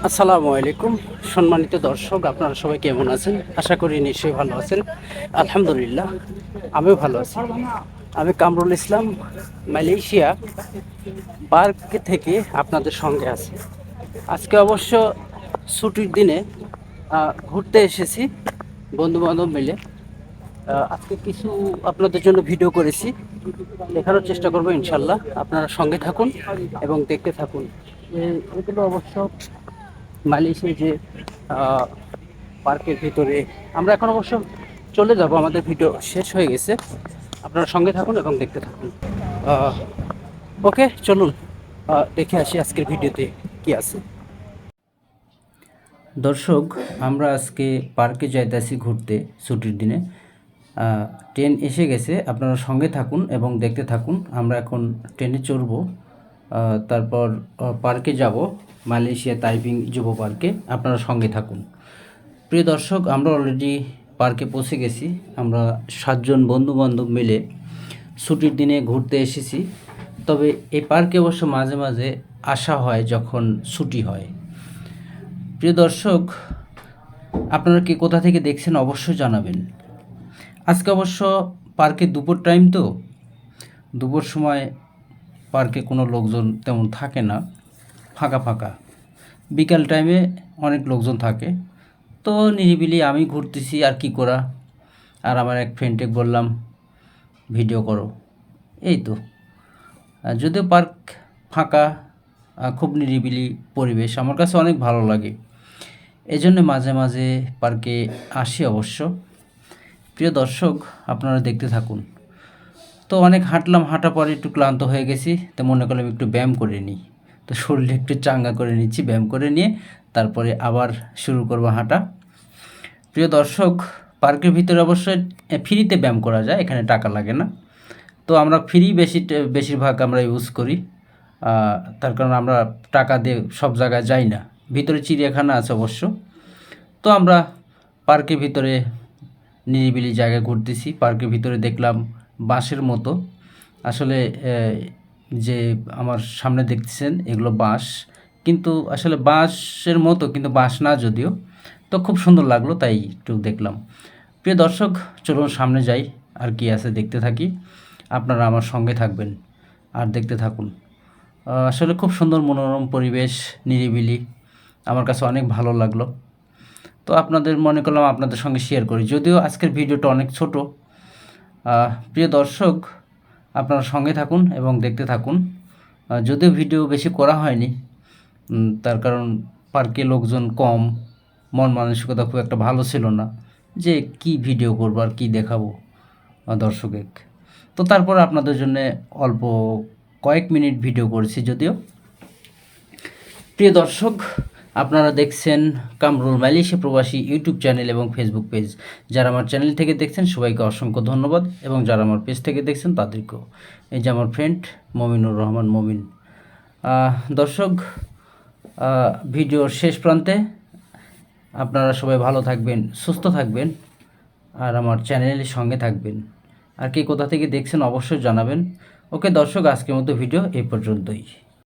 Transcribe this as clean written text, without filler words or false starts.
আসসালামু আলাইকুম সম্মানিত দর্শক, আপনারা সবাই কেমন আছেন? আশা করি নিশ্চয়ই ভালো আছেন। আলহামদুলিল্লাহ, আমিও ভালো আছি। আমি কামরুল ইসলাম, মালয়েশিয়া পার্ক থেকে আপনাদের সঙ্গে আছি। আজকে অবশ্য ছুটির দিনে ঘুরতে এসেছি বন্ধু বান্ধব মিলে। আজকে কিছু আপনাদের জন্য ভিডিও করেছি, দেখানোর চেষ্টা করবো ইনশাল্লাহ। আপনারা সঙ্গে থাকুন এবং দেখতে থাকুন। এগুলো অবশ্য মালয়েশিয়ার যে আহ, পার্কের ভিতরে। আমরা এখন অবশ্য চলে যাব, আমাদের ভিডিও শেষ হয়ে গেছে। আপনারা সঙ্গে থাকুন এবং দেখতে থাকুন। ওকে, চলুন দেখে আসি আজকের ভিডিওতে কি আছে। দর্শক, আমরা আজকে পার্কে যাইতেছি ঘুরতে ছুটির দিনে। ট্রেন এসে গেছে, আপনারা সঙ্গে থাকুন এবং দেখতে থাকুন। আমরা এখন ট্রেনে চড়ব, তারপর পার্কে যাব, মালয়েশিয়া তাইপিং যুব পার্কে। আপনারা সঙ্গে থাকুন। প্রিয় দর্শক, আমরা অলরেডি পার্কে পৌঁছে গেছি। আমরা 7জন বন্ধু বান্ধব মিলে ছুটির দিনে ঘুরতে এসেছি। তবে এই পার্কে অবশ্য মাঝে মাঝে আসা হয় যখন ছুটি হয়। প্রিয় দর্শক, আপনারা কি কোথা থেকে দেখছেন অবশ্যই জানাবেন। আজকে অবশ্য পার্কে দুপুর টাইম, তো দুপুর সময় পার্কে কোনো লোকজন তেমন থাকে না, ফাঁকা ফাঁকা। বিকাল টাইমে অনেক লোকজন থাকে। তো নিরিবিলি আমি ঘুরতেছি, আর কি করা। আর আমার এক ফ্রেন্ডকে বললাম ভিডিও করো, এই তো। যদিও পার্ক ফাঁকা, খুব নিরিবিলি পরিবেশ, আমার কাছে অনেক ভালো লাগে। এই জন্য মাঝে মাঝে পার্কে আসি অবশ্য। প্রিয় দর্শক, আপনারা দেখতে থাকুন। তো অনেক হাঁটলাম, হাঁটা পরে একটু ক্লান্ত হয়ে গেছি, তো মনে করলাম একটু ব্যায়াম করে নিই। তো শরীরে একটু চাঙ্গা করে নিচ্ছি, ব্যায়াম করে নিয়ে তারপরে আবার শুরু করব হাঁটা। প্রিয় দর্শক, পার্কের ভিতরে অবশ্যই ফ্রিতে ব্যায়াম করা যায়, এখানে টাকা লাগে না। তো আমরা ফ্রি বেশিরভাগ আমরা ইউজ করি। তার কারণ আমরা টাকা দিয়ে সব জায়গায় যাই না। ভিতরে চিড়িয়াখানা আছে অবশ্য। তো আমরা পার্কের ভিতরে নিরিবিলি জায়গায় ঘুরতেছি। পার্কের ভিতরে দেখলাম বাঁশের মতো, আসলে যে আমার সামনে দেখতেছেন এগুলো বাঁশ, কিন্তু আসলে বাঁশের মতো, কিন্তু বাঁশ না যদিও। তো খুব সুন্দর লাগলো, তাই একটু দেখলাম। প্রিয় দর্শক, চলুন সামনে যাই, আর কি আছে দেখতে থাকি। আপনারা আমার সঙ্গে থাকবেন আর দেখতে থাকুন। আসলে খুব সুন্দর মনোরম পরিবেশ, নিরিবিলি, আমার কাছে অনেক ভালো লাগলো। তো আপনাদের মনে করলাম আপনাদের সঙ্গে শেয়ার করি, যদিও আজকের ভিডিওটা অনেক ছোট। প্রিয় দর্শক, আপনারা সঙ্গে থাকুন এবং দেখতে থাকুন। যদিও ভিডিও বেশি করা হয়নি, তার কারণ পার্কে লোকজন কম, মন মানসিকতা খুব একটা ভালো ছিল না যে কি ভিডিও করবো আর কি দেখাবো দর্শকের। তো তারপর আপনাদের জন্য অল্প কয়েক মিনিট ভিডিও করেছি যদিও। প্রিয় দর্শক, আপনারা দেখছেন কামরুল মালয়েশিয়া প্রবাসী ইউটিউব চ্যানেল এবং ফেসবুক পেজ। যারা আমার চ্যানেল থেকে দেখছেন সবাইকে অসংখ্য ধন্যবাদ, এবং যারা আমার পেজ থেকে দেখছেন তাদেরকেও। এই যে আমার ফ্রেন্ড মমিনুর রহমান মমিন। দর্শক, ভিডিওর শেষ প্রান্তে আপনারা সবাই ভালো থাকবেন, সুস্থ থাকবেন, আর আমার চ্যানেলের সঙ্গে থাকবেন। আর কে কোথা থেকে দেখছেন অবশ্যই জানাবেন। ওকে দর্শক, আজকের মতো ভিডিও এই পর্যন্তই।